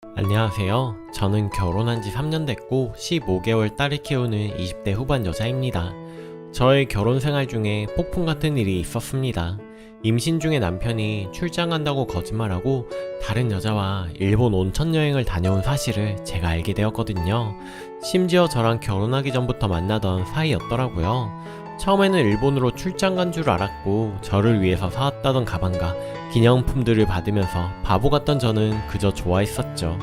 안녕하세요. 저는 결혼한 지 3년 됐고 15개월 딸을 키우는 20대 후반 여자입니다. 저의 결혼 생활 중에 폭풍 같은 일이 있었습니다. 임신 중에 남편이 출장 간다고 거짓말하고 다른 여자와 일본 온천 여행을 다녀온 사실을 제가 알게 되었거든요. 심지어 저랑 결혼하기 전부터 만나던 사이였더라고요. 처음에는 일본으로 출장 간 줄 알았고 저를 위해서 사왔다던 가방과 기념품들을 받으면서 바보 같던 저는 그저 좋아했었죠.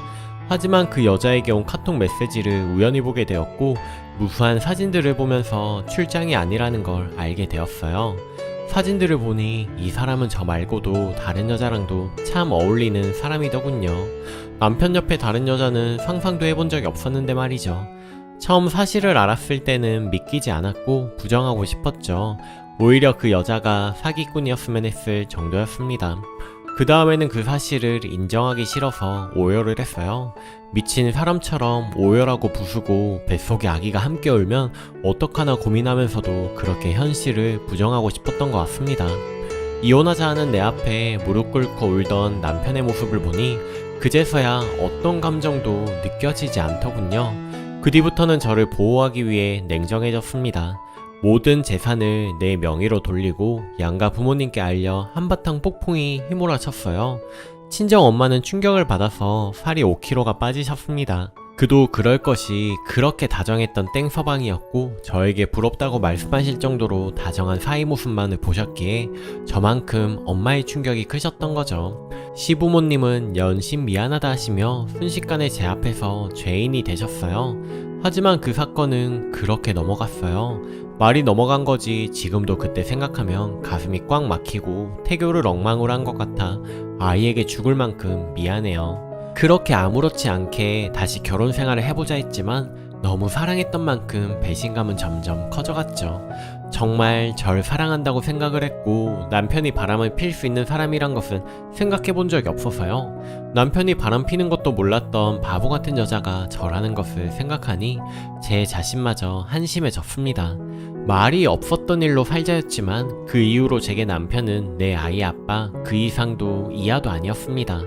하지만 그 여자에게 온 카톡 메시지를 우연히 보게 되었고 무수한 사진들을 보면서 출장이 아니라는 걸 알게 되었어요. 사진들을 보니 이 사람은 저 말고도 다른 여자랑도 참 어울리는 사람이더군요. 남편 옆에 다른 여자는 상상도 해본 적이 없었는데 말이죠. 처음 사실을 알았을 때는 믿기지 않았고 부정하고 싶었죠. 오히려 그 여자가 사기꾼이었으면 했을 정도였습니다. 그 다음에는 그 사실을 인정하기 싫어서 오열을 했어요. 미친 사람처럼 오열하고 부수고 뱃속에 아기가 함께 울면 어떡하나 고민하면서도 그렇게 현실을 부정하고 싶었던 것 같습니다. 이혼하자 하는 내 앞에 무릎 꿇고 울던 남편의 모습을 보니 그제서야 어떤 감정도 느껴지지 않더군요. 그 뒤부터는 저를 보호하기 위해 냉정해졌습니다. 모든 재산을 내 명의로 돌리고 양가 부모님께 알려 한바탕 폭풍이 휘몰아쳤어요. 친정 엄마는 충격을 받아서 살이 5kg가 빠지셨습니다. 그도 그럴 것이 그렇게 다정했던 땡서방이었고 저에게 부럽다고 말씀하실 정도로 다정한 사이 모습만을 보셨기에 저만큼 엄마의 충격이 크셨던 거죠. 시부모님은 연신 미안하다 하시며 순식간에 제 앞에서 죄인이 되셨어요. 하지만 그 사건은 그렇게 넘어갔어요. 말이 넘어간 거지 지금도 그때 생각하면 가슴이 꽉 막히고 태교를 엉망으로 한 것 같아 아이에게 죽을 만큼 미안해요. 그렇게 아무렇지 않게 다시 결혼 생활을 해보자 했지만 너무 사랑했던 만큼 배신감은 점점 커져갔죠. 정말 절 사랑한다고 생각을 했고 남편이 바람을 필 수 있는 사람이란 것은 생각해본 적이 없어서요. 남편이 바람 피는 것도 몰랐던 바보 같은 여자가 저라는 것을 생각하니 제 자신마저 한심해졌습니다. 말이 없었던 일로 살자였지만 그 이후로 제게 남편은 내 아이 아빠 그 이상도 이하도 아니었습니다.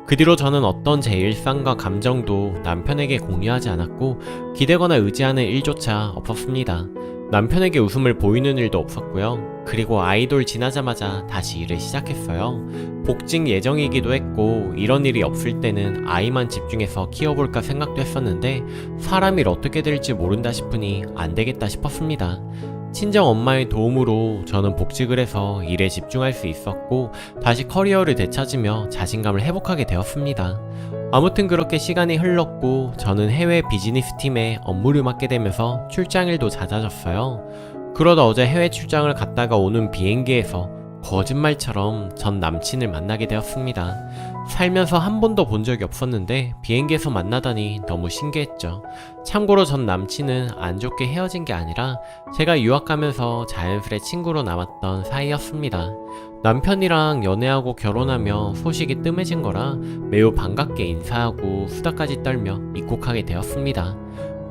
그 뒤로 저는 어떤 제 일상과 감정도 남편에게 공유하지 않았고 기대거나 의지하는 일조차 없었습니다. 남편에게 웃음을 보이는 일도 없었고요. 그리고 아이돌 지나자마자 다시 일을 시작했어요. 복직 예정이기도 했고 이런 일이 없을 때는 아이만 집중해서 키워볼까 생각도 했었는데 사람 일 어떻게 될지 모른다 싶으니 안 되겠다 싶었습니다. 친정 엄마의 도움으로 저는 복직을 해서 일에 집중할 수 있었고 다시 커리어를 되찾으며 자신감을 회복하게 되었습니다. 아무튼 그렇게 시간이 흘렀고 저는 해외 비즈니스 팀에 업무를 맡게 되면서 출장일도 잦아졌어요. 그러다 어제 해외 출장을 갔다가 오는 비행기에서 거짓말처럼 전 남친을 만나게 되었습니다. 살면서 한 번도 본 적이 없었는데 비행기에서 만나다니 너무 신기했죠. 참고로 전 남친은 안 좋게 헤어진 게 아니라 제가 유학 가면서 자연스레 친구로 남았던 사이였습니다. 남편이랑 연애하고 결혼하며 소식이 뜸해진 거라 매우 반갑게 인사하고 수다까지 떨며 입국하게 되었습니다.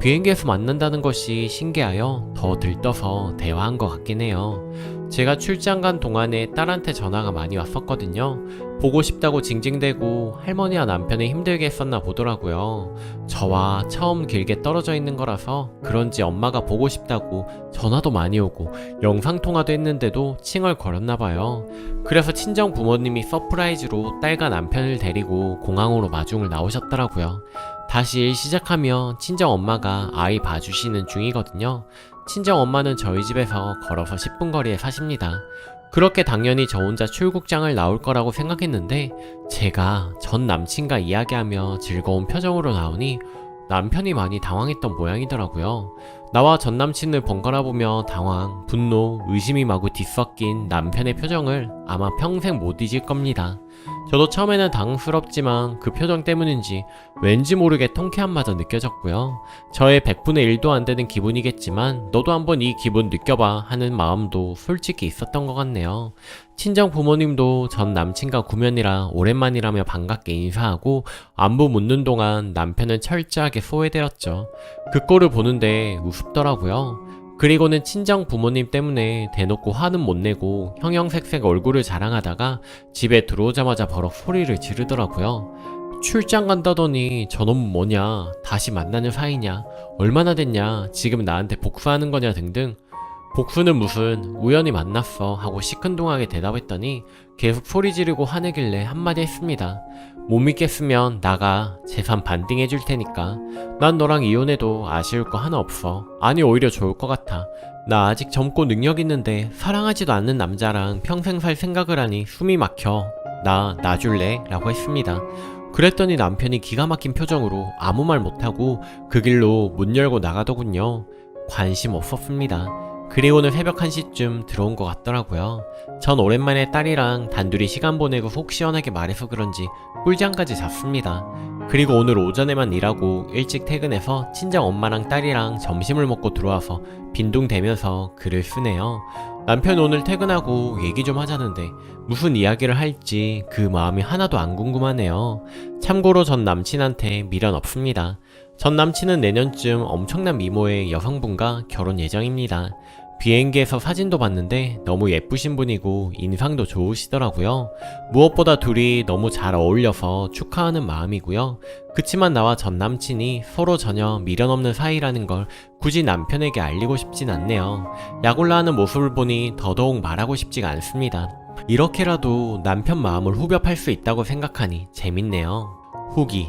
비행기에서 만난다는 것이 신기하여 더 들떠서 대화한 것 같긴 해요. 제가 출장 간 동안에 딸한테 전화가 많이 왔었거든요. 보고 싶다고 징징대고 할머니와 남편이 힘들게 했었나 보더라고요. 저와 처음 길게 떨어져 있는 거라서 그런지 엄마가 보고 싶다고 전화도 많이 오고 영상통화도 했는데도 칭얼거렸나 봐요. 그래서 친정 부모님이 서프라이즈로 딸과 남편을 데리고 공항으로 마중을 나오셨더라고요. 다시 일 시작하며 친정 엄마가 아이 봐주시는 중이거든요. 친정 엄마는 저희 집에서 걸어서 10분 거리에 사십니다. 그렇게 당연히 저 혼자 출국장을 나올 거라고 생각했는데 제가 전 남친과 이야기하며 즐거운 표정으로 나오니 남편이 많이 당황했던 모양이더라고요. 나와 전 남친을 번갈아 보며 당황, 분노, 의심이 마구 뒤섞인 남편의 표정을 아마 평생 못 잊을 겁니다. 저도 처음에는 당황스럽지만 그 표정 때문인지 왠지 모르게 통쾌함마저 느껴졌고요. 저의 100분의 1도 안 되는 기분이겠지만 너도 한번 이 기분 느껴봐 하는 마음도 솔직히 있었던 것 같네요. 친정 부모님도 전 남친과 구면이라 오랜만이라며 반갑게 인사하고 안부 묻는 동안 남편은 철저하게 소외되었죠. 그 꼴을 보는데 우습더라고요. 그리고는 친정 부모님 때문에 대놓고 화는 못 내고 형형색색 얼굴을 자랑하다가 집에 들어오자마자 버럭 소리를 지르더라고요. 출장 간다더니 저놈은 뭐냐, 다시 만나는 사이냐, 얼마나 됐냐, 지금 나한테 복수하는 거냐 등등. 복수는 무슨, 우연히 만났어 하고 시큰둥하게 대답했더니 계속 소리 지르고 화내길래 한마디 했습니다. 못 믿겠으면 나가, 재산 반띵 해줄 테니까. 난 너랑 이혼해도 아쉬울 거 하나 없어. 아니 오히려 좋을 것 같아. 나 아직 젊고 능력 있는데 사랑하지도 않는 남자랑 평생 살 생각을 하니 숨이 막혀. 나 놔줄래? 라고 했습니다. 그랬더니 남편이 기가 막힌 표정으로 아무 말 못하고 그 길로 문 열고 나가더군요. 관심 없었습니다. 그리고 오늘 새벽 1시쯤 들어온 것 같더라고요. 전 오랜만에 딸이랑 단둘이 시간 보내고 속 시원하게 말해서 그런지 꿀잠까지 잤습니다. 그리고 오늘 오전에만 일하고 일찍 퇴근해서 친정 엄마랑 딸이랑 점심을 먹고 들어와서 빈둥대면서 글을 쓰네요. 남편 오늘 퇴근하고 얘기 좀 하자는데 무슨 이야기를 할지 그 마음이 하나도 안 궁금하네요. 참고로 전 남친한테 미련 없습니다. 전 남친은 내년쯤 엄청난 미모의 여성분과 결혼 예정입니다. 비행기에서 사진도 봤는데 너무 예쁘신 분이고 인상도 좋으시더라고요. 무엇보다 둘이 너무 잘 어울려서 축하하는 마음이고요. 그치만 나와 전 남친이 서로 전혀 미련 없는 사이라는 걸 굳이 남편에게 알리고 싶진 않네요. 약올라하는 모습을 보니 더더욱 말하고 싶지가 않습니다. 이렇게라도 남편 마음을 후벼 팔 수 있다고 생각하니 재밌네요. 후기: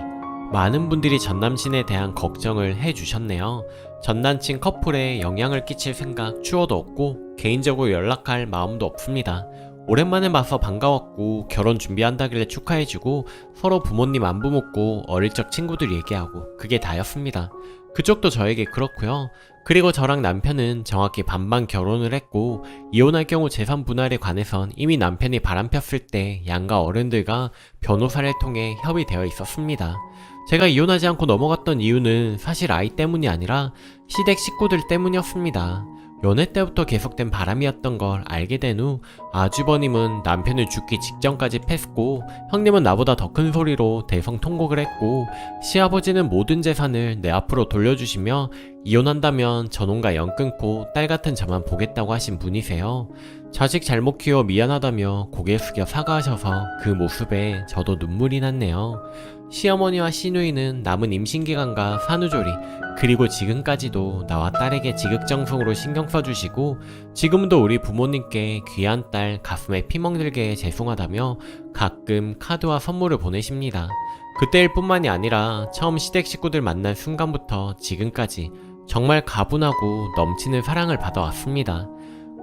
많은 분들이 전남친에 대한 걱정을 해주셨네요. 전남친 커플에 영향을 끼칠 생각 추워도 없고 개인적으로 연락할 마음도 없습니다. 오랜만에 봐서 반가웠고 결혼 준비한다길래 축하해주고 서로 부모님 안부 묻고 어릴 적 친구들 얘기하고 그게 다였습니다. 그쪽도 저에게 그렇고요. 그리고 저랑 남편은 정확히 반반 결혼을 했고 이혼할 경우 재산 분할에 관해선 이미 남편이 바람폈을 때 양가 어른들과 변호사를 통해 협의되어 있었습니다. 제가 이혼하지 않고 넘어갔던 이유는 사실 아이 때문이 아니라 시댁 식구들 때문이었습니다. 연애 때부터 계속된 바람이었던 걸 알게 된 후 아주버님은 남편을 죽기 직전까지 패스고 형님은 나보다 더 큰 소리로 대성통곡을 했고 시아버지는 모든 재산을 내 앞으로 돌려주시며 이혼한다면 전원과 연 끊고 딸 같은 저만 보겠다고 하신 분이세요. 자식 잘못 키워 미안하다며 고개 숙여 사과하셔서 그 모습에 저도 눈물이 났네요. 시어머니와 시누이는 남은 임신기간과 산후조리 그리고 지금까지도 나와 딸에게 지극정성으로 신경 써주시고 지금도 우리 부모님께 귀한 딸 가슴에 피멍들게 죄송하다며 가끔 카드와 선물을 보내십니다. 그때일 뿐만이 아니라 처음 시댁 식구들 만난 순간부터 지금까지 정말 가분하고 넘치는 사랑을 받아왔습니다.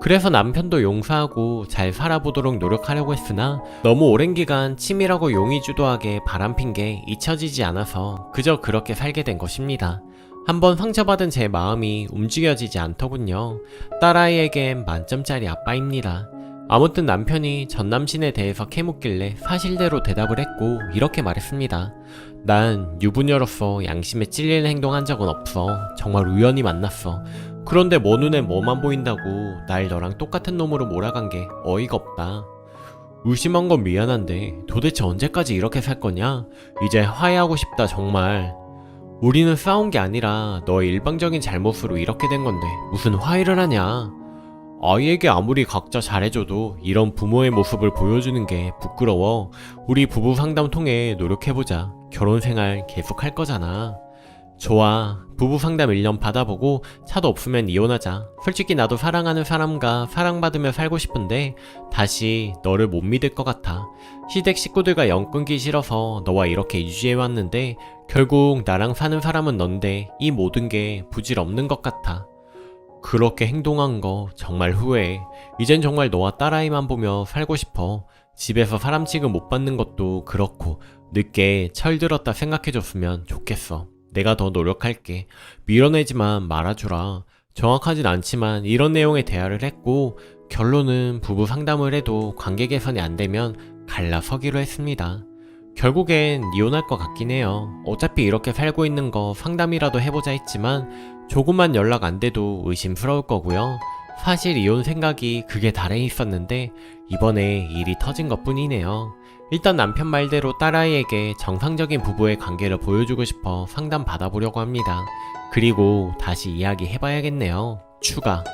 그래서 남편도 용서하고 잘 살아보도록 노력하려고 했으나 너무 오랜 기간 치밀하고 용의주도하게 바람핀 게 잊혀지지 않아서 그저 그렇게 살게 된 것입니다. 한번 상처받은 제 마음이 움직여지지 않더군요. 딸아이에겐 만점짜리 아빠입니다. 아무튼 남편이 전남친에 대해서 캐묻길래 사실대로 대답을 했고 이렇게 말했습니다. 난 유부녀로서 양심에 찔리는 행동한 적은 없어. 정말 우연히 만났어. 그런데 뭐 눈에 뭐만 보인다고 날 너랑 똑같은 놈으로 몰아간 게 어이가 없다. 의심한 건 미안한데 도대체 언제까지 이렇게 살 거냐? 이제 화해하고 싶다 정말. 우리는 싸운 게 아니라 너의 일방적인 잘못으로 이렇게 된 건데 무슨 화해를 하냐? 아이에게 아무리 각자 잘해줘도 이런 부모의 모습을 보여주는 게 부끄러워. 우리 부부 상담 통해 노력해보자. 결혼 생활 계속 할 거잖아. 좋아. 부부 상담 1년 받아보고 차도 없으면 이혼하자. 솔직히 나도 사랑하는 사람과 사랑받으며 살고 싶은데 다시 너를 못 믿을 것 같아. 시댁 식구들과 연 끊기 싫어서 너와 이렇게 유지해왔는데 결국 나랑 사는 사람은 넌데 이 모든 게 부질없는 것 같아. 그렇게 행동한 거 정말 후회해. 이젠 정말 너와 딸아이만 보며 살고 싶어. 집에서 사람 취급 못 받는 것도 그렇고 늦게 철들었다 생각해줬으면 좋겠어. 내가 더 노력할게. 밀어내지만 말아주라. 정확하진 않지만 이런 내용의 대화를 했고 결론은 부부 상담을 해도 관계 개선이 안 되면 갈라서기로 했습니다. 결국엔 이혼할 것 같긴 해요. 어차피 이렇게 살고 있는 거 상담이라도 해보자 했지만 조금만 연락 안 돼도 의심스러울 거고요. 사실 이혼 생각이 그게 다랭이 있었는데 이번에 일이 터진 것 뿐이네요. 일단 남편 말대로 딸아이에게 정상적인 부부의 관계를 보여주고 싶어 상담 받아보려고 합니다. 그리고 다시 이야기 해봐야겠네요. 추가: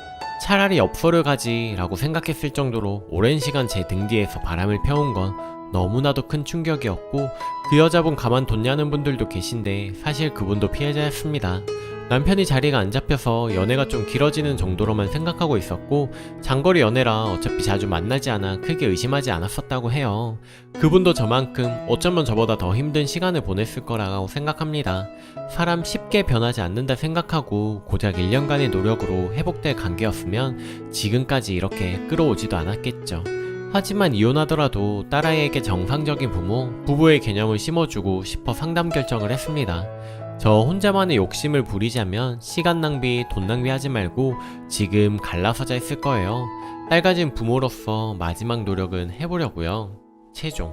차라리 엽서를 가지 라고 생각했을 정도로 오랜 시간 제 등 뒤에서 바람을 펴온 건 너무나도 큰 충격이었고 그 여자분 가만뒀냐는 분들도 계신데 사실 그분도 피해자였습니다. 남편이 자리가 안 잡혀서 연애가 좀 길어지는 정도로만 생각하고 있었고 장거리 연애라 어차피 자주 만나지 않아 크게 의심하지 않았었다고 해요. 그분도 저만큼 어쩌면 저보다 더 힘든 시간을 보냈을 거라고 생각합니다. 사람 쉽게 변하지 않는다 생각하고 고작 1년간의 노력으로 회복될 관계였으면 지금까지 이렇게 끌어오지도 않았겠죠. 하지만 이혼하더라도 딸아이에게 정상적인 부부의 개념을 심어주고 싶어 상담 결정을 했습니다. 저 혼자만의 욕심을 부리자면 시간 낭비, 돈 낭비하지 말고 지금 갈라서자 했을 거예요. 딸 가진 부모로서 마지막 노력은 해보려고요. 최종.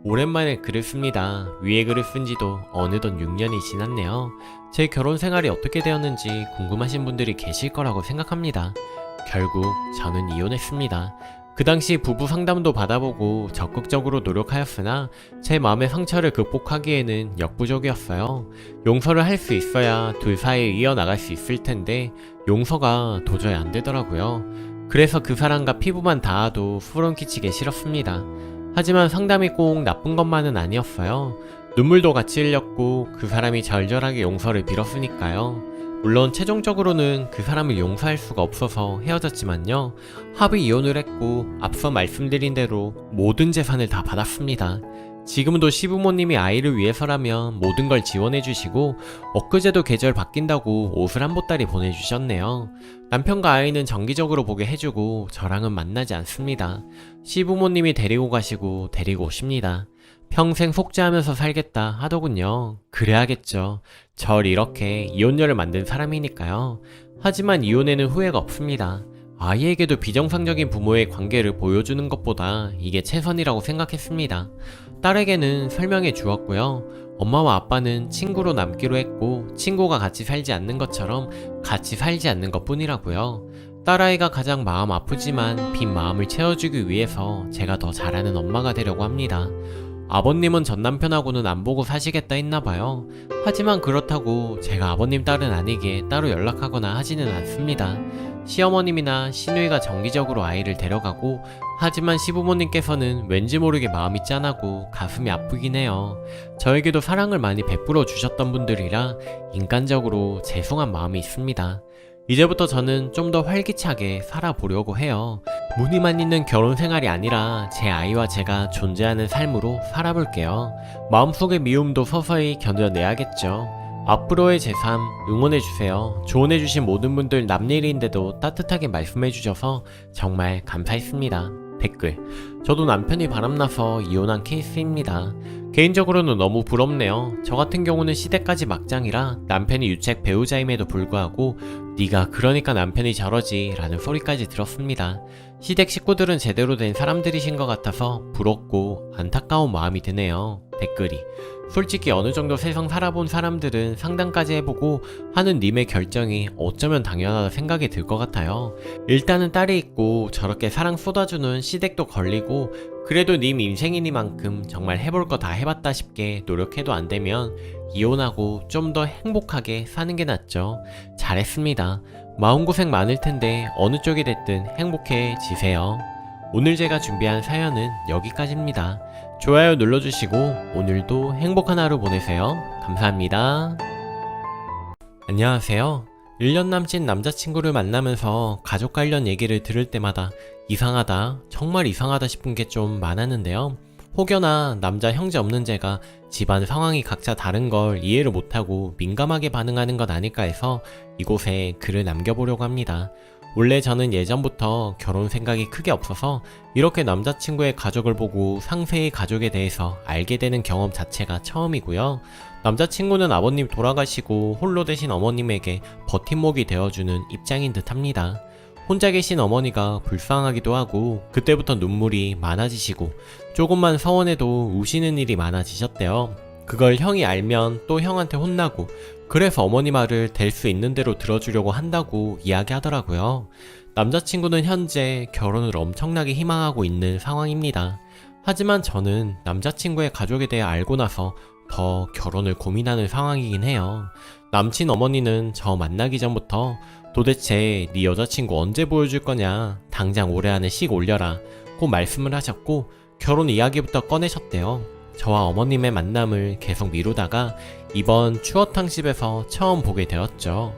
오랜만에 글을 씁니다. 위에 글을 쓴 지도 어느덧 6년이 지났네요. 제 결혼 생활이 어떻게 되었는지 궁금하신 분들이 계실 거라고 생각합니다. 결국 저는 이혼했습니다. 그 당시 부부 상담도 받아보고 적극적으로 노력하였으나 제 마음의 상처를 극복하기에는 역부족이었어요. 용서를 할 수 있어야 둘 사이에 이어나갈 수 있을 텐데 용서가 도저히 안 되더라고요. 그래서 그 사람과 피부만 닿아도 소름 끼치게 싫었습니다. 하지만 상담이 꼭 나쁜 것만은 아니었어요. 눈물도 같이 흘렸고 그 사람이 절절하게 용서를 빌었으니까요. 물론 최종적으로는 그 사람을 용서할 수가 없어서 헤어졌지만요. 합의 이혼을 했고 앞서 말씀드린 대로 모든 재산을 다 받았습니다. 지금도 시부모님이 아이를 위해서라면 모든 걸 지원해주시고 엊그제도 계절 바뀐다고 옷을 한 보따리 보내주셨네요. 남편과 아이는 정기적으로 보게 해주고 저랑은 만나지 않습니다. 시부모님이 데리고 가시고 데리고 오십니다. 평생 속죄하면서 살겠다 하더군요. 그래야겠죠. 절 이렇게 이혼녀를 만든 사람이니까요. 하지만 이혼에는 후회가 없습니다. 아이에게도 비정상적인 부모의 관계를 보여주는 것보다 이게 최선이라고 생각했습니다. 딸에게는 설명해 주었고요. 엄마와 아빠는 친구로 남기로 했고 친구가 같이 살지 않는 것처럼 같이 살지 않는 것 뿐이라고요. 딸아이가 가장 마음 아프지만 빈 마음을 채워주기 위해서 제가 더 잘하는 엄마가 되려고 합니다. 아버님은 전 남편하고는 안 보고 사시겠다 했나봐요. 하지만 그렇다고 제가 아버님 딸은 아니게 따로 연락하거나 하지는 않습니다. 시어머님이나 시누이가 정기적으로 아이를 데려가고 하지만 시부모님께서는 왠지 모르게 마음이 짠하고 가슴이 아프긴 해요. 저에게도 사랑을 많이 베풀어 주셨던 분들이라 인간적으로 죄송한 마음이 있습니다. 이제부터 저는 좀 더 활기차게 살아보려고 해요. 무늬만 있는 결혼 생활이 아니라 제 아이와 제가 존재하는 삶으로 살아볼게요. 마음속의 미움도 서서히 견뎌내야겠죠. 앞으로의 제 삶 응원해주세요. 조언해주신 모든 분들 남일인데도 따뜻하게 말씀해주셔서 정말 감사했습니다. 댓글. 저도 남편이 바람나서 이혼한 케이스입니다. 개인적으로는 너무 부럽네요. 저 같은 경우는 시댁까지 막장이라 남편이 유책 배우자임에도 불구하고 네가 그러니까 남편이 저러지 라는 소리까지 들었습니다. 시댁 식구들은 제대로 된 사람들이신 것 같아서 부럽고 안타까운 마음이 드네요. 댓글이. 솔직히 어느 정도 세상 살아본 사람들은 상담까지 해보고 하는 님의 결정이 어쩌면 당연하다 생각이 들 것 같아요. 일단은 딸이 있고 저렇게 사랑 쏟아주는 시댁도 걸리고 그래도 님 인생이니만큼 정말 해볼 거 다 해봤다 싶게 노력해도 안 되면 이혼하고 좀 더 행복하게 사는 게 낫죠. 잘했습니다. 마음고생 많을 텐데 어느 쪽이 됐든 행복해지세요. 오늘 제가 준비한 사연은 여기까지입니다. 좋아요 눌러주시고 오늘도 행복한 하루 보내세요. 감사합니다. 안녕하세요. 1년 남친 남자친구를 만나면서 가족 관련 얘기를 들을 때마다 이상하다, 정말 이상하다 싶은 게 좀 많았는데요. 혹여나 남자 형제 없는 제가 집안 상황이 각자 다른 걸 이해를 못하고 민감하게 반응하는 건 아닐까 해서 이곳에 글을 남겨보려고 합니다. 원래 저는 예전부터 결혼 생각이 크게 없어서 이렇게 남자친구의 가족을 보고 상세히 가족에 대해서 알게 되는 경험 자체가 처음이고요. 남자친구는 아버님 돌아가시고 홀로 되신 어머님에게 버팀목이 되어주는 입장인 듯 합니다. 혼자 계신 어머니가 불쌍하기도 하고 그때부터 눈물이 많아지시고 조금만 서운해도 우시는 일이 많아지셨대요. 그걸 형이 알면 또 형한테 혼나고 그래서 어머니 말을 될 수 있는 대로 들어주려고 한다고 이야기하더라고요. 남자친구는 현재 결혼을 엄청나게 희망하고 있는 상황입니다. 하지만 저는 남자친구의 가족에 대해 알고 나서 더 결혼을 고민하는 상황이긴 해요. 남친 어머니는 저 만나기 전부터 도대체 네 여자친구 언제 보여줄 거냐, 당장 올해 안에 식 올려라 고 말씀을 하셨고 결혼 이야기부터 꺼내셨대요. 저와 어머님의 만남을 계속 미루다가 이번 추어탕집에서 처음 보게 되었죠.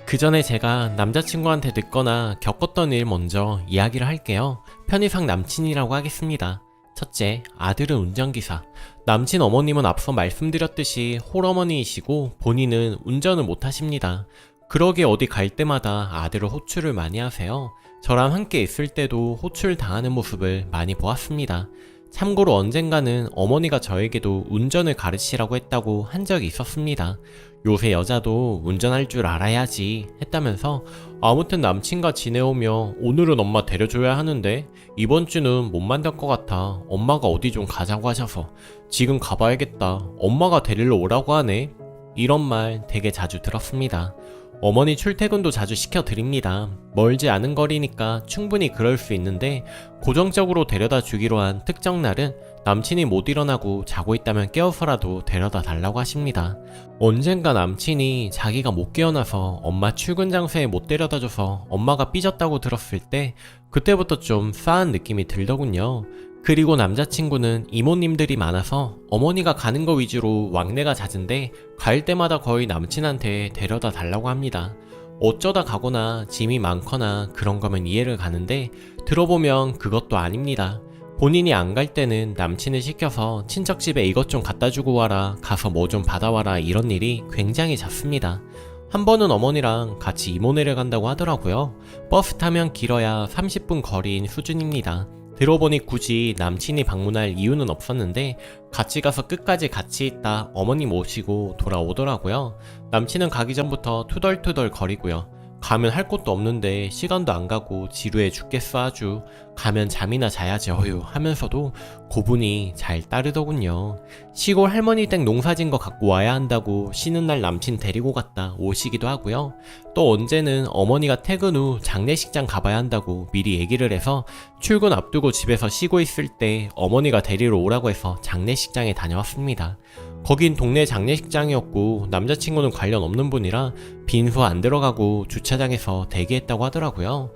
그 전에 제가 남자친구한테 듣거나 겪었던 일 먼저 이야기를 할게요. 편의상 남친이라고 하겠습니다. 첫째, 아들은 운전기사. 남친 어머님은 앞서 말씀드렸듯이 홀어머니이시고 본인은 운전을 못하십니다. 그러게 어디 갈 때마다 아들을 호출을 많이 하세요. 저랑 함께 있을 때도 호출 당하는 모습을 많이 보았습니다. 참고로 언젠가는 어머니가 저에게도 운전을 가르치라고 했다고 한 적이 있었습니다. 요새 여자도 운전할 줄 알아야지 했다면서 아무튼 남친과 지내오며 오늘은 엄마 데려줘야 하는데 이번 주는 못 만날 것 같아. 엄마가 어디 좀 가자고 하셔서 지금 가봐야겠다. 엄마가 데리러 오라고 하네. 이런 말 되게 자주 들었습니다. 어머니 출퇴근도 자주 시켜드립니다. 멀지 않은 거리니까 충분히 그럴 수 있는데 고정적으로 데려다 주기로 한 특정 날은 남친이 못 일어나고 자고 있다면 깨워서라도 데려다 달라고 하십니다. 언젠가 남친이 자기가 못 깨어나서 엄마 출근 장소에 못 데려다줘서 엄마가 삐졌다고 들었을 때 그때부터 좀 싸한 느낌이 들더군요. 그리고 남자친구는 이모님들이 많아서 어머니가 가는 거 위주로 왕래가 잦은데 갈 때마다 거의 남친한테 데려다 달라고 합니다. 어쩌다 가거나 짐이 많거나 그런 거면 이해를 가는데 들어보면 그것도 아닙니다. 본인이 안 갈 때는 남친을 시켜서 친척 집에 이것 좀 갖다 주고 와라, 가서 뭐 좀 받아와라 이런 일이 굉장히 잦습니다. 한 번은 어머니랑 같이 이모네를 간다고 하더라고요. 버스 타면 길어야 30분 거리인 수준입니다. 들어보니 굳이 남친이 방문할 이유는 없었는데 같이 가서 끝까지 같이 있다 어머니 모시고 돌아오더라고요. 남친은 가기 전부터 투덜투덜 거리고요. 가면 할 것도 없는데 시간도 안 가고 지루해 죽겠어 아주. 가면 잠이나 자야지 어휴 하면서도 고분이 잘 따르더군요. 시골 할머니 댁 농사진 거 갖고 와야 한다고 쉬는 날 남친 데리고 갔다 오시기도 하고요. 또 언제는 어머니가 퇴근 후 장례식장 가봐야 한다고 미리 얘기를 해서 출근 앞두고 집에서 쉬고 있을 때 어머니가 데리러 오라고 해서 장례식장에 다녀왔습니다. 거긴 동네 장례식장이었고 남자친구는 관련 없는 분이라 빈소 안 들어가고 주차장에서 대기했다고 하더라고요.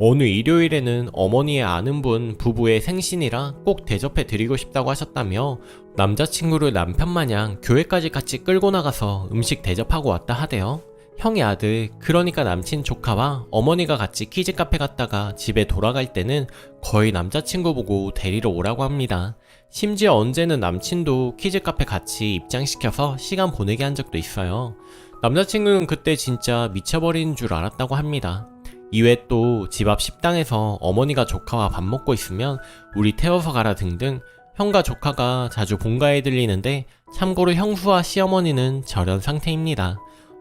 어느 일요일에는 어머니의 아는 분 부부의 생신이라 꼭 대접해 드리고 싶다고 하셨다며 남자친구를 남편 마냥 교회까지 같이 끌고 나가서 음식 대접하고 왔다 하대요. 형의 아들, 그러니까 남친 조카와 어머니가 같이 키즈카페 갔다가 집에 돌아갈 때는 거의 남자친구 보고 데리러 오라고 합니다. 심지어 언제는 남친도 키즈카페 같이 입장시켜서 시간 보내게 한 적도 있어요. 남자친구는 그때 진짜 미쳐버리는 줄 알았다고 합니다. 이외 또 집 앞 식당에서 어머니가 조카와 밥 먹고 있으면 우리 태워서 가라 등등 형과 조카가 자주 본가에 들리는데 참고로 형수와 시어머니는 저런 상태입니다.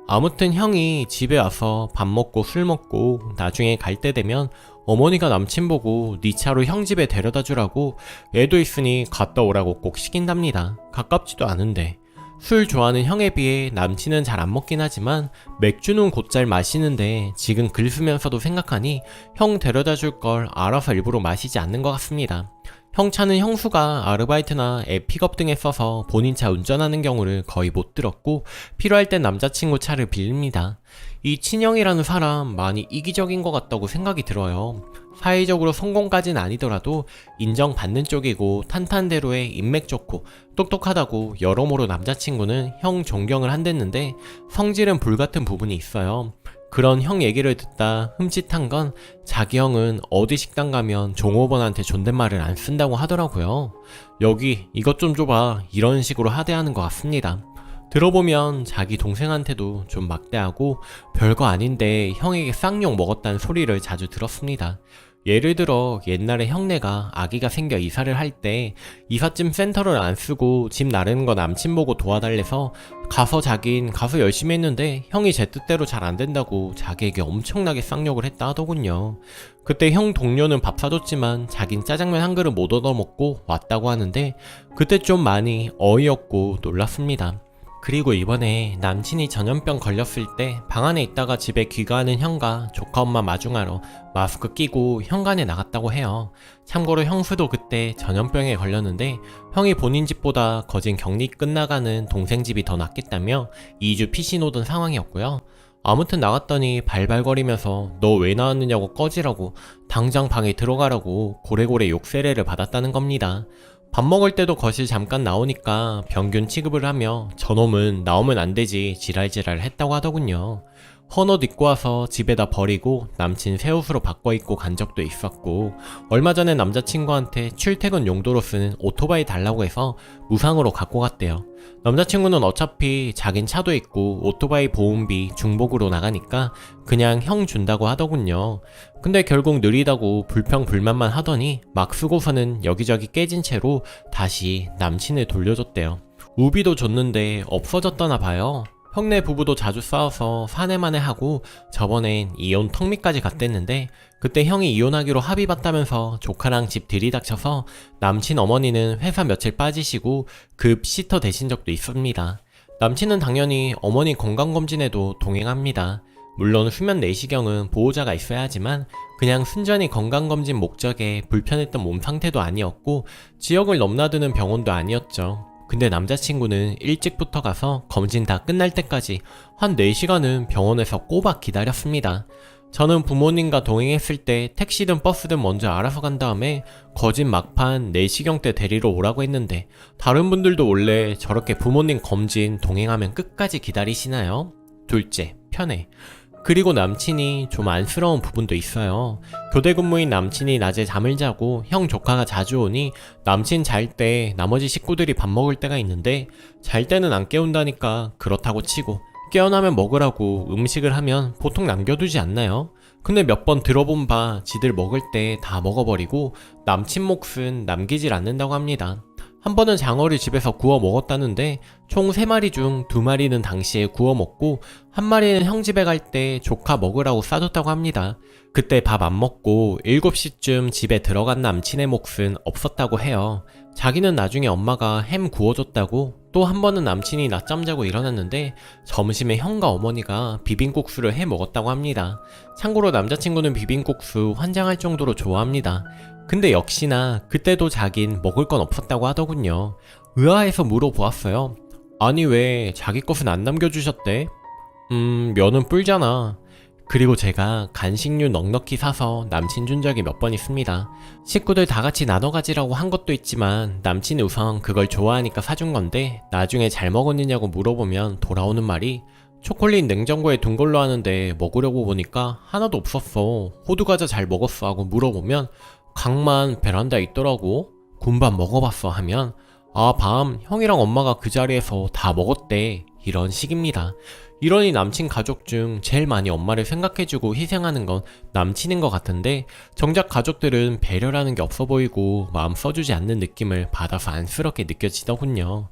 아무튼 형이 집에 와서 밥 먹고 술 먹고 나중에 갈 때 되면 어머니가 남친 보고 네 차로 형 집에 데려다 주라고 애도 있으니 갔다 오라고 꼭 시킨답니다. 가깝지도 않은데. 술 좋아하는 형에 비해 남친은 잘 안 먹긴 하지만 맥주는 곧잘 마시는데 지금 글 쓰면서도 생각하니 형 데려다 줄 걸 알아서 일부러 마시지 않는 것 같습니다. 형 차는 형수가 아르바이트나 애 픽업 등에 써서 본인 차 운전하는 경우를 거의 못 들었고 필요할 땐 남자친구 차를 빌립니다. 이 친형이라는 사람 많이 이기적인 것 같다고 생각이 들어요. 사회적으로 성공까진 아니더라도 인정받는 쪽이고 탄탄대로의 인맥 좋고 똑똑하다고 여러모로 남자친구는 형 존경을 한댔는데 성질은 불같은 부분이 있어요. 그런 형 얘기를 듣다 흠칫한 건 자기 형은 어디 식당 가면 종업원한테 존댓말을 안 쓴다고 하더라고요. 여기 이것 좀 줘봐 이런 식으로 하대하는 것 같습니다. 들어보면 자기 동생한테도 좀 막대하고 별거 아닌데 형에게 쌍욕 먹었다는 소리를 자주 들었습니다. 예를 들어 옛날에 형네가 아기가 생겨 이사를 할 때 이삿짐 센터를 안 쓰고 집 나르는 거 남친 보고 도와달래서 가서 자긴 가서 열심히 했는데 형이 제 뜻대로 잘 안 된다고 자기에게 엄청나게 쌍욕을 했다 하더군요. 그때 형 동료는 밥 사줬지만 자긴 짜장면 한 그릇 못 얻어먹고 왔다고 하는데 그때 좀 많이 어이없고 놀랐습니다. 그리고 이번에 남친이 전염병 걸렸을 때 방 안에 있다가 집에 귀가하는 형과 조카 엄마 마중하러 마스크 끼고 현관에 나갔다고 해요. 참고로 형수도 그때 전염병에 걸렸는데 형이 본인 집보다 거진 격리 끝나가는 동생 집이 더 낫겠다며 2주 PC 놓던 상황이었고요. 아무튼 나갔더니 발발거리면서 너 왜 나왔느냐고 꺼지라고 당장 방에 들어가라고 고래고래 욕세례를 받았다는 겁니다. 밥 먹을 때도 거실 잠깐 나오니까 병균 취급을 하며 저놈은 나오면 안 되지 지랄지랄 했다고 하더군요. 헌옷 입고 와서 집에다 버리고 남친 새 옷으로 바꿔 입고 간 적도 있었고, 얼마 전에 남자친구한테 출퇴근 용도로 쓰는 오토바이 달라고 해서 무상으로 갖고 갔대요. 남자친구는 어차피 자긴 차도 있고 오토바이 보험비 중복으로 나가니까 그냥 형 준다고 하더군요. 근데 결국 느리다고 불평불만만 하더니 막 쓰고서는 여기저기 깨진 채로 다시 남친을 돌려줬대요. 우비도 줬는데 없어졌다나 봐요. 형네 부부도 자주 싸워서 사내만에 하고 저번엔 이혼 턱밑까지 갔댔는데, 그때 형이 이혼하기로 합의 봤다면서 조카랑 집 들이닥쳐서 남친 어머니는 회사 며칠 빠지시고 급 시터 되신 적도 있습니다. 남친은 당연히 어머니 건강검진에도 동행합니다. 물론 수면 내시경은 보호자가 있어야 하지만 그냥 순전히 건강검진 목적에 불편했던 몸 상태도 아니었고 지역을 넘나드는 병원도 아니었죠. 근데 남자친구는 일찍부터 가서 검진 다 끝날 때까지 한 4시간은 병원에서 꼬박 기다렸습니다. 저는 부모님과 동행했을 때 택시든 버스든 먼저 알아서 간 다음에 거진 막판 내시경 때 데리러 오라고 했는데, 다른 분들도 원래 저렇게 부모님 검진 동행하면 끝까지 기다리시나요? 둘째, 편해. 그리고 남친이 좀 안쓰러운 부분도 있어요. 교대 근무인 남친이 낮에 잠을 자고 형 조카가 자주 오니 남친 잘 때 나머지 식구들이 밥 먹을 때가 있는데, 잘 때는 안 깨운다니까 그렇다고 치고 깨어나면 먹으라고 음식을 하면 보통 남겨두지 않나요? 근데 몇 번 들어본 바 지들 먹을 때 다 먹어버리고 남친 몫은 남기질 않는다고 합니다. 한 번은 장어를 집에서 구워 먹었다는데 총 3마리 중 2마리는 당시에 구워 먹고 1마리는 형 집에 갈 때 조카 먹으라고 싸줬다고 합니다. 그때 밥 안 먹고 7시쯤 집에 들어간 남친의 몫은 없었다고 해요. 자기는 나중에 엄마가 햄 구워줬다고, 또 한 번은 남친이 낮잠 자고 일어났는데 점심에 형과 어머니가 비빔국수를 해 먹었다고 합니다. 참고로 남자친구는 비빔국수 환장할 정도로 좋아합니다. 근데 역시나 그때도 자긴 먹을 건 없었다고 하더군요. 의아해서 물어보았어요. 아니 왜 자기 것은 안 남겨주셨대? 면은 불잖아. 그리고 제가 간식류 넉넉히 사서 남친 준 적이 몇 번 있습니다. 식구들 다 같이 나눠 가지라고 한 것도 있지만 남친이 우선 그걸 좋아하니까 사준 건데, 나중에 잘 먹었느냐고 물어보면 돌아오는 말이 초콜릿 냉장고에 둔 걸로 아는데 먹으려고 보니까 하나도 없었어. 호두과자 잘 먹었어 하고 물어보면 강만 베란다에 있더라고. 군밥 먹어봤어 하면 밤 형이랑 엄마가 그 자리에서 다 먹었대. 이런 식입니다. 이러니 남친 가족 중 제일 많이 엄마를 생각해주고 희생하는 건 남친인 것 같은데, 정작 가족들은 배려라는 게 없어 보이고 마음 써주지 않는 느낌을 받아서 안쓰럽게 느껴지더군요.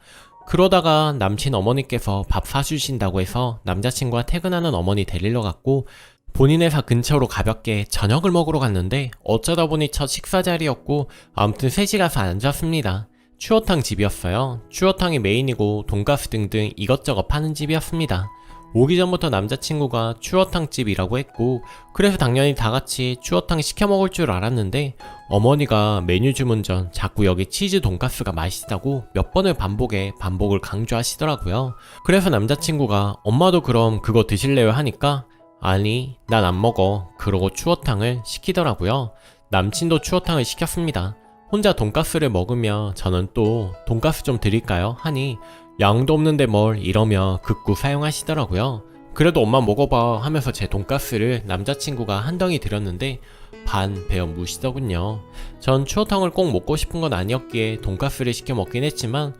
그러다가 남친 어머니께서 밥 사주신다고 해서 남자친구가 퇴근하는 어머니 데리러 갔고, 본인 회사 근처로 가볍게 저녁을 먹으러 갔는데 어쩌다 보니 첫 식사 자리였고, 아무튼 셋이 가서 앉았습니다. 추어탕 집이었어요. 추어탕이 메인이고 돈가스 등등 이것저것 파는 집이었습니다. 오기 전부터 남자친구가 추어탕집이라고 했고, 그래서 당연히 다같이 추어탕 시켜 먹을 줄 알았는데 어머니가 메뉴 주문 전 자꾸 여기 치즈 돈가스가 맛있다고 몇 번을 반복을 강조하시더라고요. 그래서 남자친구가 엄마도 그럼 그거 드실래요 하니까 아니 난 안 먹어 그러고 추어탕을 시키더라고요. 남친도 추어탕을 시켰습니다. 혼자 돈가스를 먹으며 저는 또 돈가스 좀 드릴까요? 하니 양도 없는데 뭘 이러며 극구 사용하시더라고요. 그래도 엄마 먹어봐 하면서 제 돈가스를 남자친구가 한 덩이 드렸는데 반 베어 무시더군요. 전 추어탕을 꼭 먹고 싶은 건 아니었기에 돈가스를 시켜 먹긴 했지만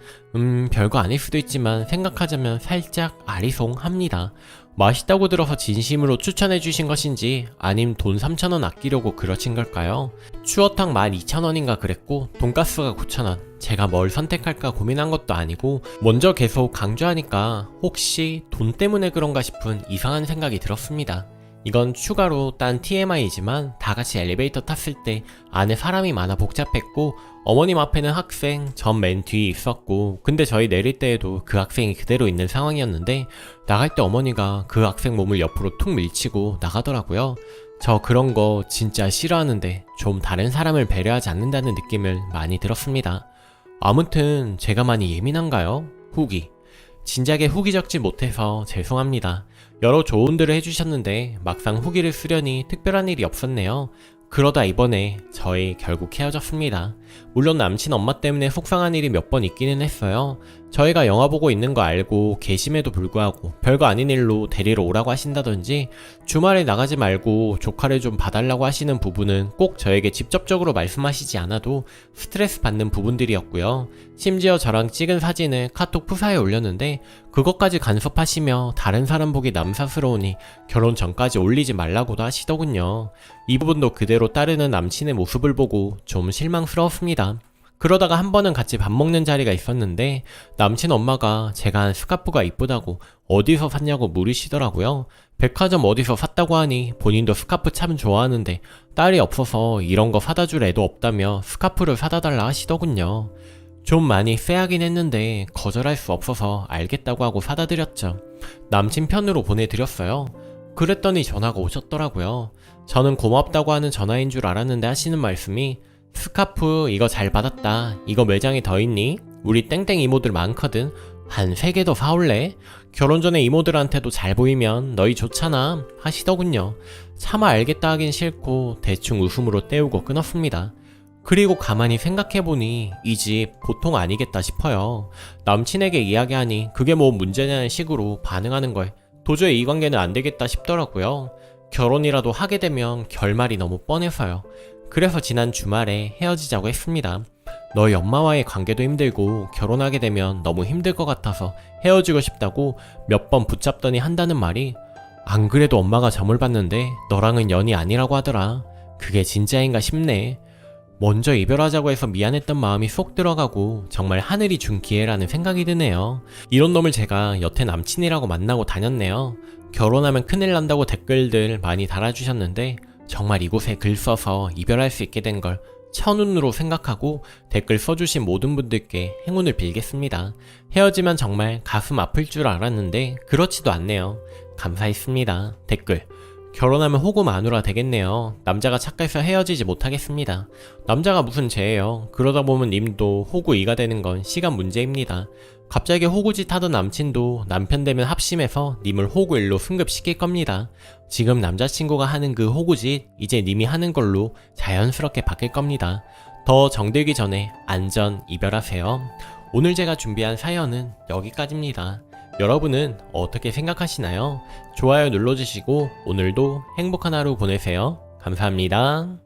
별거 아닐 수도 있지만 생각하자면 살짝 아리송합니다. 맛있다고 들어서 진심으로 추천해 주신 것인지 아님 돈 3,000원 아끼려고 그러신 걸까요? 추어탕 12,000원인가 그랬고 돈가스가 9,000원. 제가 뭘 선택할까 고민한 것도 아니고 먼저 계속 강조하니까 혹시 돈 때문에 그런가 싶은 이상한 생각이 들었습니다. 이건 추가로 딴 TMI이지만 다같이 엘리베이터 탔을 때 안에 사람이 많아 복잡했고 어머님 앞에는 학생 전 맨 뒤에 있었고, 근데 저희 내릴 때에도 그 학생이 그대로 있는 상황이었는데 나갈 때 어머니가 그 학생 몸을 옆으로 툭 밀치고 나가더라고요. 저 그런 거 진짜 싫어하는데 좀 다른 사람을 배려하지 않는다는 느낌을 많이 들었습니다. 아무튼 제가 많이 예민한가요? 후기. 진작에 후기 적지 못해서 죄송합니다. 여러 조언들을 해주셨는데 막상 후기를 쓰려니 특별한 일이 없었네요. 그러다 이번에 저희 결국 헤어졌습니다. 물론 남친 엄마 때문에 속상한 일이 몇 번 있기는 했어요. 저희가 영화 보고 있는 거 알고 계심에도 불구하고 별거 아닌 일로 데리러 오라고 하신다든지 주말에 나가지 말고 조카를 좀 봐달라고 하시는 부분은 꼭 저에게 직접적으로 말씀하시지 않아도 스트레스 받는 부분들이었고요. 심지어 저랑 찍은 사진을 카톡 푸사에 올렸는데 그것까지 간섭하시며 다른 사람 보기 남사스러우니 결혼 전까지 올리지 말라고도 하시더군요. 이 부분도 그대로 따르는 남친의 모습을 보고 좀 실망스러웠습니다. 그러다가 한 번은 같이 밥 먹는 자리가 있었는데 남친 엄마가 제가 한 스카프가 이쁘다고 어디서 샀냐고 물으시더라고요. 백화점 어디서 샀다고 하니 본인도 스카프 참 좋아하는데 딸이 없어서 이런 거 사다 줄 애도 없다며 스카프를 사다 달라 하시더군요. 좀 많이 쎄하긴 했는데 거절할 수 없어서 알겠다고 하고 사다 드렸죠. 남친 편으로 보내드렸어요. 그랬더니 전화가 오셨더라고요. 저는 고맙다고 하는 전화인 줄 알았는데 하시는 말씀이 스카프 이거 잘 받았다. 이거 매장에 더 있니? 우리 땡땡 이모들 많거든. 한 3개 더 사올래? 결혼 전에 이모들한테도 잘 보이면 너희 좋잖아 하시더군요. 차마 알겠다 하긴 싫고 대충 웃음으로 때우고 끊었습니다. 그리고 가만히 생각해보니 이 집 보통 아니겠다 싶어요. 남친에게 이야기하니 그게 뭐 문제냐는 식으로 반응하는 거에 도저히 이 관계는 안 되겠다 싶더라고요. 결혼이라도 하게 되면 결말이 너무 뻔해서요. 그래서 지난 주말에 헤어지자고 했습니다. 너희 엄마와의 관계도 힘들고 결혼하게 되면 너무 힘들 것 같아서 헤어지고 싶다고 몇 번 붙잡더니 한다는 말이 안 그래도 엄마가 점을 봤는데 너랑은 연이 아니라고 하더라. 그게 진짜인가 싶네. 먼저 이별하자고 해서 미안했던 마음이 쏙 들어가고 정말 하늘이 준 기회라는 생각이 드네요. 이런 놈을 제가 여태 남친이라고 만나고 다녔네요. 결혼하면 큰일 난다고 댓글들 많이 달아주셨는데 정말 이곳에 글 써서 이별할 수 있게 된 걸 천운으로 생각하고 댓글 써주신 모든 분들께 행운을 빌겠습니다. 헤어지면 정말 가슴 아플 줄 알았는데 그렇지도 않네요. 감사했습니다. 댓글 결혼하면 호구 마누라 되겠네요. 남자가 착해서 헤어지지 못하겠습니다. 남자가 무슨 죄예요. 그러다 보면 님도 호구 이가 되는 건 시간 문제입니다. 갑자기 호구짓 하던 남친도 남편 되면 합심해서 님을 호구 일로 승급시킬 겁니다. 지금 남자친구가 하는 그 호구짓 이제 님이 하는 걸로 자연스럽게 바뀔 겁니다. 더 정들기 전에 안전 이별하세요. 오늘 제가 준비한 사연은 여기까지입니다. 여러분은 어떻게 생각하시나요? 좋아요 눌러주시고 오늘도 행복한 하루 보내세요. 감사합니다.